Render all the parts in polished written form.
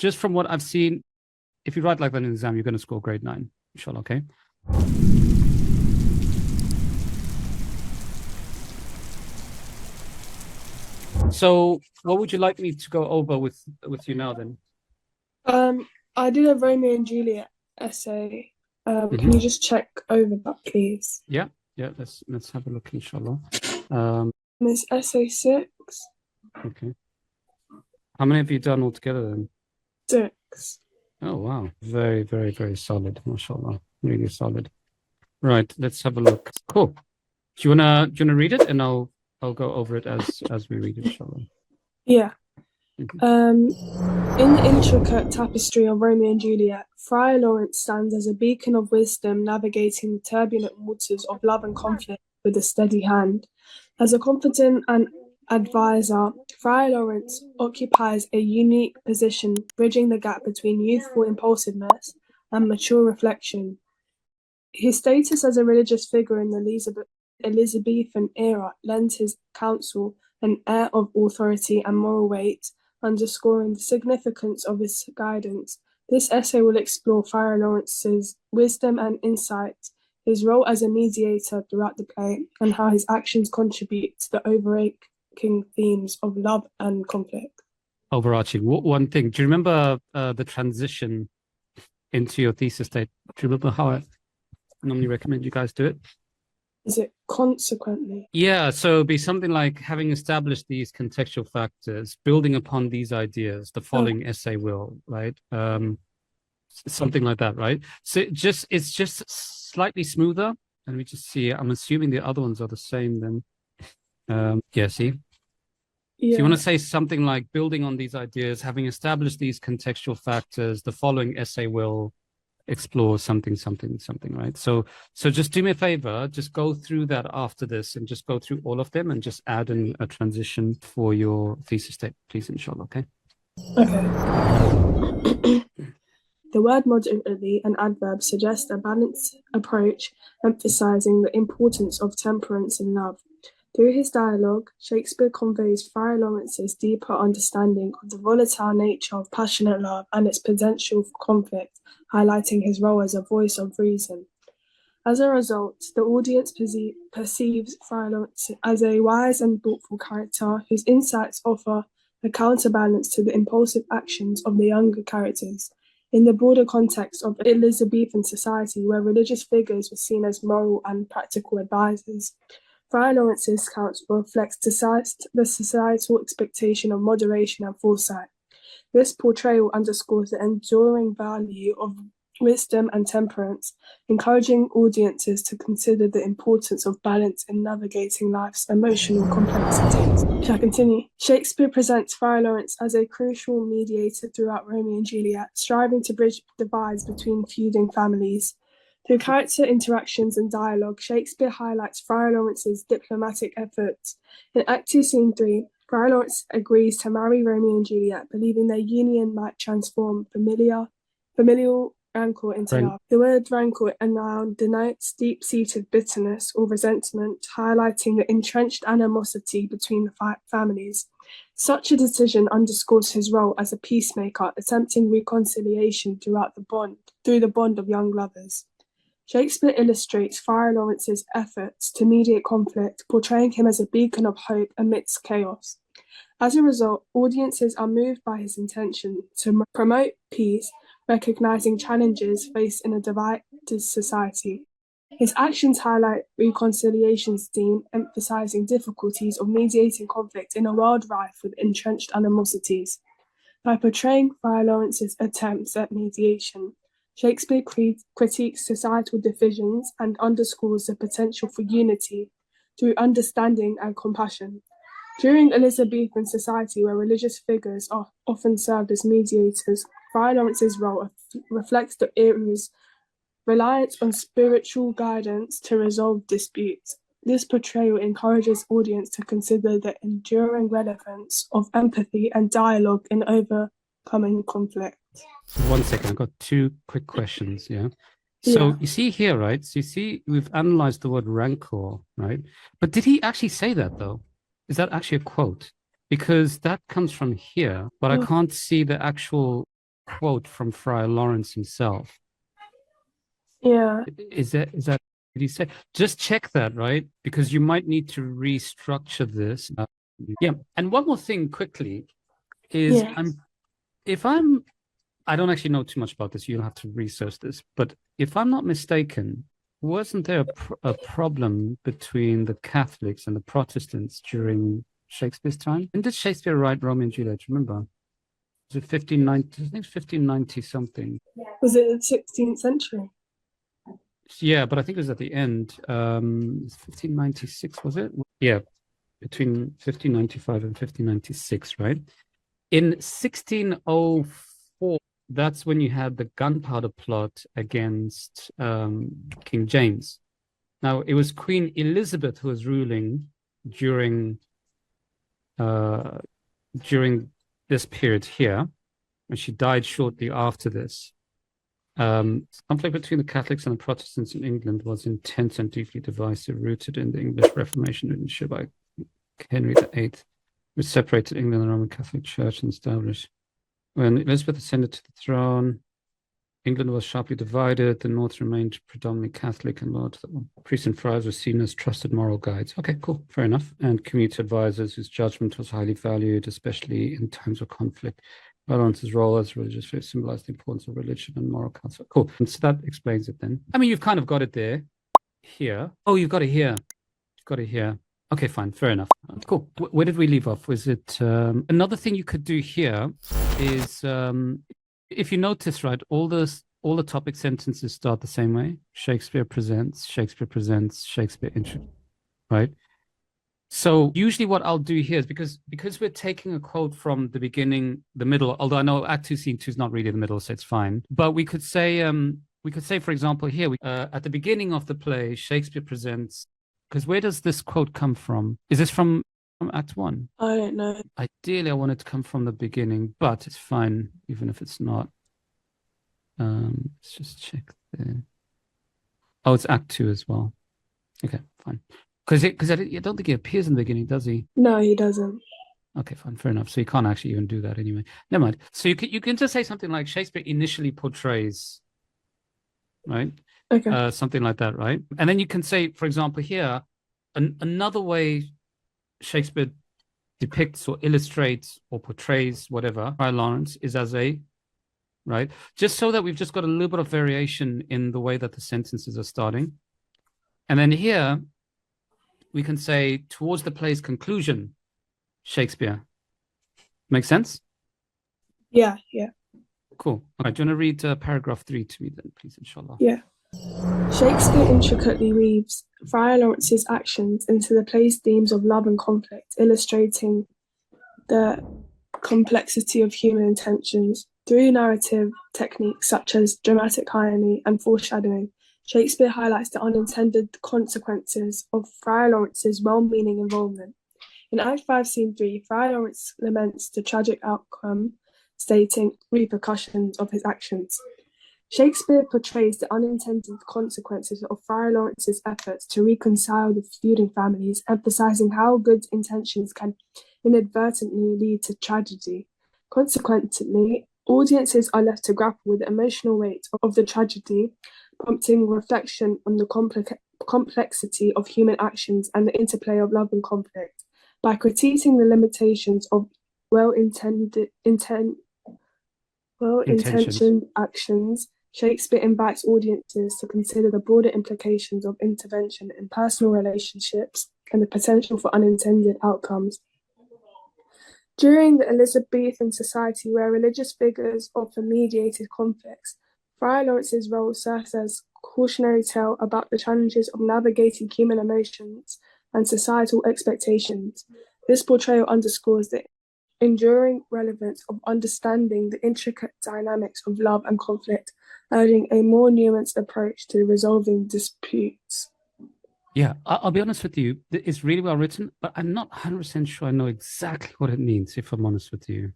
just from what I've seen, if you write like that in an exam, you're going to score grade 9. Inshallah, okay? So what would you like me to go over with you now then? I did a Romeo and Juliet essay. Can you Mhm. just check over that, please? Yeah, yeah, let's have a look, inshallah. And it's essay 6. Okay. How many have you done altogether then? 6. Oh wow. Very, very, very solid, mashallah. Really solid. Right, let's have a look. Cool. Do you wanna read it, and I'll go over it as we read it, inshallah. Yeah. Mhm. In the intricate tapestry of Romeo and Juliet, Friar Lawrence stands as a beacon of wisdom navigating the turbulent waters of love and conflict with a steady hand. As a confident and advisor, Friar Lawrence occupies a unique position, bridging the gap between youthful impulsiveness and mature reflection. His status as a religious figure in the Elizabethan era lends his counsel an air of authority and moral weight, underscoring the significance of his guidance. This essay will explore Friar Lawrence's wisdom and insight, his role as a mediator throughout the play, and how his actions contribute to the overarching themes of love and conflict. Overarching. One thing. Do you remember the transition into your thesis state? Do you remember how I normally recommend you guys do it? Is it consequently? Yeah, so it'd be something like having established these contextual factors, building upon these ideas, the Oh, following essay will, right? Something like that, right? So it's just slightly smoother. Let me just see. I'm assuming the other ones are the same then. Yeah, see. So you want yeah. to say something like building on these ideas, having established these contextual factors, the following essay will explore something, something, something, right? So just do me a favor, just go through that after this and just go through all of them and just add in a transition for your thesis statement, please, inshallah, okay? Okay. The word moderately and adverb suggest a balanced approach, emphasizing the importance of temperance in love. Through his dialogue, Shakespeare conveys Friar Lawrence's deeper understanding of the volatile nature of passionate love and its potential for conflict, highlighting his role as a voice of reason. As a result, the audience perceives Friar Lawrence as a wise and thoughtful character whose insights offer a counterbalance to the impulsive actions of the younger characters. In the broader context of Elizabethan society, where religious figures were seen as moral and practical advisors, Friar Lawrence's counsel reflects the societal expectation of moderation and foresight. This portrayal underscores the enduring value of wisdom and temperance, encouraging audiences to consider the importance of balance in navigating life's emotional complexities. Shall I continue? Shakespeare presents Friar Lawrence as a crucial mediator throughout Romeo and Juliet, striving to bridge divides between feuding families. Through character interactions and dialogue, Shakespeare highlights Friar Lawrence's diplomatic efforts. In Act 2, Scene 3, Friar Lawrence agrees to marry Romeo and Juliet, believing their union might transform familial rancor into Frank, love. The word rancor, a noun, denotes deep-seated bitterness or resentment, highlighting the entrenched animosity between the families. Such a decision underscores his role as a peacemaker, attempting reconciliation through the bond of young lovers. Shakespeare illustrates Friar Lawrence's efforts to mediate conflict, portraying him as a beacon of hope amidst chaos. As a result, audiences are moved by his intention to promote peace, recognizing challenges faced in a divided society. His actions highlight reconciliation's theme, emphasizing difficulties of mediating conflict in a world rife with entrenched animosities. By portraying Friar Lawrence's attempts at mediation, Shakespeare critiques societal divisions and underscores the potential for unity through understanding and compassion. During Elizabethan society, where religious figures are often served as mediators, Friar Lawrence's role reflects the era's reliance on spiritual guidance to resolve disputes. This portrayal encourages audience to consider the enduring relevance of empathy and dialogue in overcoming conflict. one second, I've got two quick questions, yeah? Yeah. So you see here, right? So you see we've analyzed the word rancor, right? But did he actually say that though? Is that actually a quote? Because that comes from here, but I Oh, can't see the actual quote from Friar Lawrence himself. Yeah. Is that did he say? Just check that, right? Because you might need to restructure this. Yeah. And one more thing quickly is Yeah. I don't actually know too much about this. You'll have to research this. But if I'm not mistaken, wasn't there a problem between the Catholics and the Protestants during Shakespeare's time? When did Shakespeare write Romeo and Juliet? Remember? Was it 1590? I think it's 1590 something. Was it the 16th century? Yeah, but I think it was at the end. 1596, was it? Yeah, between 1595 and 1596, right? In 1604, that's when you had the gunpowder plot against King James. Now, it was Queen Elizabeth who was ruling during this period here, and she died shortly after this. Conflict between the Catholics and the Protestants in England was intense and deeply divisive, rooted in the English Reformation initiated by Henry VIII, which separated England and the Roman Catholic Church and established. When Elizabeth ascended to the throne, England was sharply divided. The North remained predominantly Catholic, and priests and friars were seen as trusted moral guides. Okay, cool, fair enough. And community advisors whose judgment was highly valued, especially in times of conflict. Lawrence's role as a religious figure symbolized the importance of religion and moral counsel. Cool. And so that explains it then. I mean, you've kind of got it there. Here. Oh, you've got it here. You've got it here. Okay, fine. Fair enough. Cool. Where did we leave off? Was it another thing you could do here is if you notice, right, all the topic sentences start the same way. Shakespeare presents, Shakespeare presents, Shakespeare introduces, right? So usually what I'll do here is because we're taking a quote from the beginning, the middle, although I know Act 2, Scene 2 is not really the middle, so it's fine. But we could say, for example, here, at the beginning of the play, Shakespeare presents, because where does this quote come from? Is this from Act 1? I don't know. Ideally, I want it to come from the beginning, but it's fine, even if it's not. Let's just check there. Oh, it's Act 2 as well. Okay, fine. Because I don't think he appears in the beginning, does he? No, he doesn't. Okay, fine, fair enough. So you can't actually even do that anyway. Never mind. So you can just say something like Shakespeare initially portrays, right? Okay. Something like that, right? And then you can say, for example, here, another way Shakespeare depicts or illustrates or portrays whatever Friar Lawrence is as a, right? Just so that we've just got a little bit of variation in the way that the sentences are starting. And then here, we can say towards the play's conclusion, Shakespeare. Make sense? Yeah, yeah. Cool. All right, do you want to read paragraph 3 to me then, please, inshallah? Yeah. Shakespeare intricately weaves Friar Lawrence's actions into the play's themes of love and conflict, illustrating the complexity of human intentions. Through narrative techniques such as dramatic irony and foreshadowing, Shakespeare highlights the unintended consequences of Friar Lawrence's well-meaning involvement. In Act 5, Scene 3, Friar Lawrence laments the tragic outcome, stating repercussions of his actions. Shakespeare portrays the unintended consequences of Friar Lawrence's efforts to reconcile the feuding families, emphasizing how good intentions can inadvertently lead to tragedy. Consequently, audiences are left to grapple with the emotional weight of the tragedy, prompting reflection on the complexity of human actions and the interplay of love and conflict. By critiquing the limitations of well-intentioned actions, Shakespeare invites audiences to consider the broader implications of intervention in personal relationships and the potential for unintended outcomes. During the Elizabethan society, where religious figures often mediated conflicts, Friar Lawrence's role serves as a cautionary tale about the challenges of navigating human emotions and societal expectations. This portrayal underscores the enduring relevance of understanding the intricate dynamics of love and conflict, urging a more nuanced approach to resolving disputes. Yeah, I'll be honest with you. It's really well written, but I'm not 100% sure I know exactly what it means, if I'm honest with you.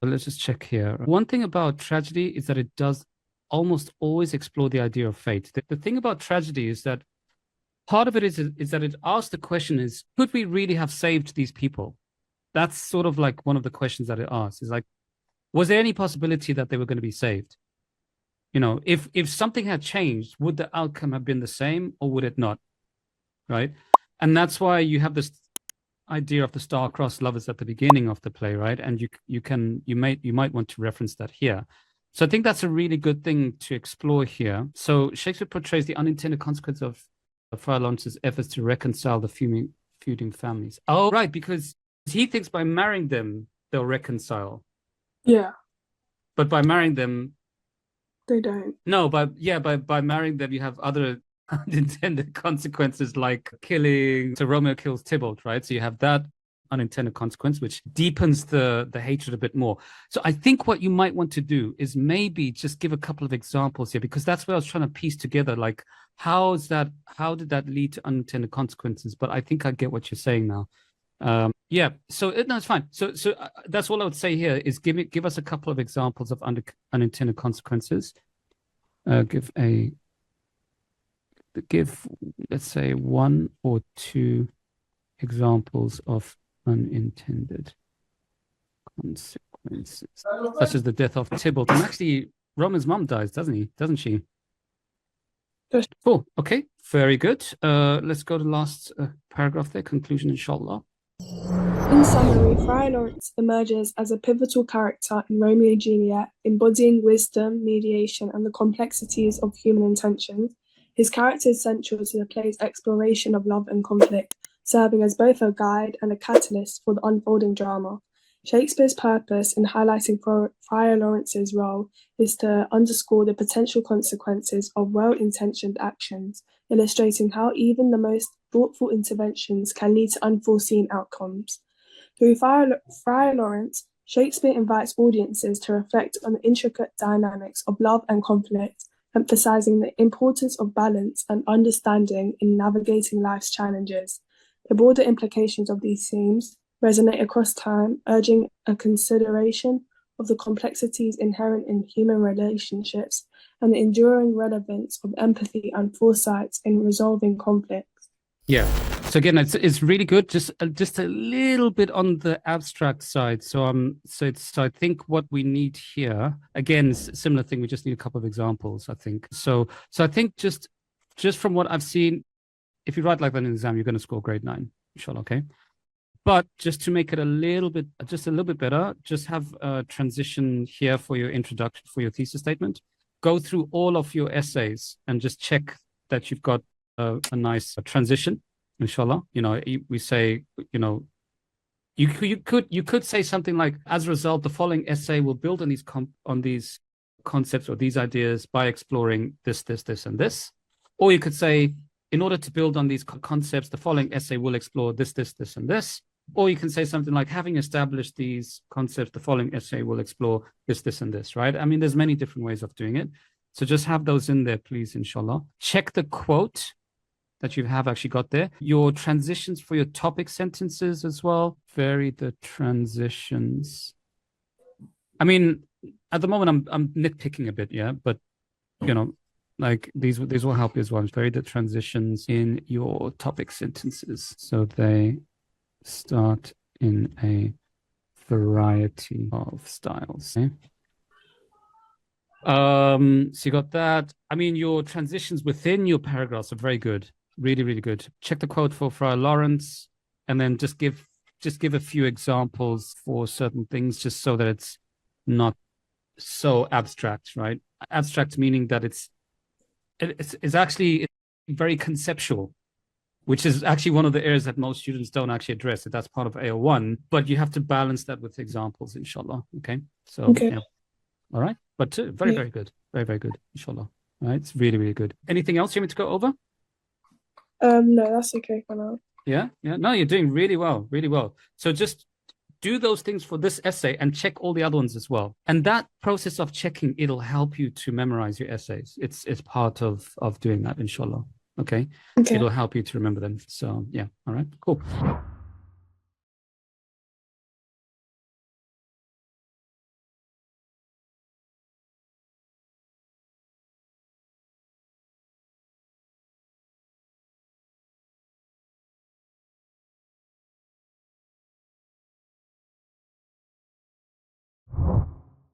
But let's just check here. One thing about tragedy is that it does almost always explore the idea of fate. The thing about tragedy is that part of it is that it asks the question is, could we really have saved these people? That's sort of like one of the questions that it asks. Is like, Was there any possibility that they were going to be saved? You know, if something had changed, would the outcome have been the same or would it not? Right. And that's why you have this idea of the star-crossed lovers at the beginning of the play, right? And you might want to reference that here. So I think that's a really good thing to explore here. So Shakespeare portrays the unintended consequence of Friar Lawrence's efforts to reconcile the feuding families. Oh, right, because he thinks by marrying them they'll reconcile. Yeah. But by marrying them, they don't. No, by marrying them, you have other unintended consequences like killing. So Romeo kills Tybalt, right? So you have that unintended consequence, which deepens the hatred a bit more. So I think what you might want to do is maybe just give a couple of examples here, because that's what I was trying to piece together. Like, how did that lead to unintended consequences? But I think I get what you're saying now. Yeah, so no, it's fine. So that's all I would say here is give us a couple of examples of unintended consequences. Give let's say 1 or 2 examples of unintended consequences, such as the death of Tybalt. And actually, Roman's mum dies, doesn't she? Cool. Okay, very good. Let's go to the last paragraph there, conclusion, inshallah. In summary, Friar Lawrence emerges as a pivotal character in Romeo and Juliet, embodying wisdom, mediation, and the complexities of human intentions. His character is central to the play's exploration of love and conflict, serving as both a guide and a catalyst for the unfolding drama. Shakespeare's purpose in highlighting Friar Lawrence's role is to underscore the potential consequences of well-intentioned actions, illustrating how even the most thoughtful interventions can lead to unforeseen outcomes. Through Friar Lawrence, Shakespeare invites audiences to reflect on the intricate dynamics of love and conflict, emphasizing the importance of balance and understanding in navigating life's challenges. The broader implications of these themes resonate across time, urging a consideration of the complexities inherent in human relationships and the enduring relevance of empathy and foresight in resolving conflicts. Yeah. So again, it's really good. Just a little bit on the abstract side. So I think what we need here, again, is a similar thing. We just need a couple of examples, I think. So I think just from what I've seen, if you write like that in an exam, you're going to score grade 9, inshallah. Okay. But just to make it a little bit better, just have a transition here for your introduction, for your thesis statement. Go through all of your essays and just check that you've got a nice transition, inshallah. You know, we say, you know, you could say something like, as a result, the following essay will build on these concepts or these ideas by exploring this, and this. Or you could say, in order to build on these concepts, the following essay will explore this, and this. Or you can say something like, having established these concepts, the following essay will explore this, and this, right? I mean, there's many different ways of doing it. So just have those in there, please, inshallah. Check the quote that you have actually got there. Your transitions for your topic sentences as well. Vary the transitions. I mean, at the moment, I'm nitpicking a bit, yeah? But, you know, like these will help you as well. Vary the transitions in your topic sentences so they start in a variety of styles. Okay? So you got that. I mean, your transitions within your paragraphs are very good. Really, really good. Check the quote for Friar Lawrence, and then just give a few examples for certain things, just so that it's not so abstract, right? Abstract meaning that it's actually very conceptual, which is actually one of the areas that most students don't actually address. That's part of AO1, but you have to balance that with examples, inshallah. Okay. So, okay. Yeah. All right. But very, very good. Very, very good, inshallah. All right. It's really, really good. Anything else you want me to go over? No, that's okay for now. Yeah. No, you're doing really well, really well. So just do those things for this essay and check all the other ones as well. And that process of checking, it'll help you to memorize your essays. It's part of doing that, inshallah. Okay. It'll help you to remember them. So yeah. All right. Cool.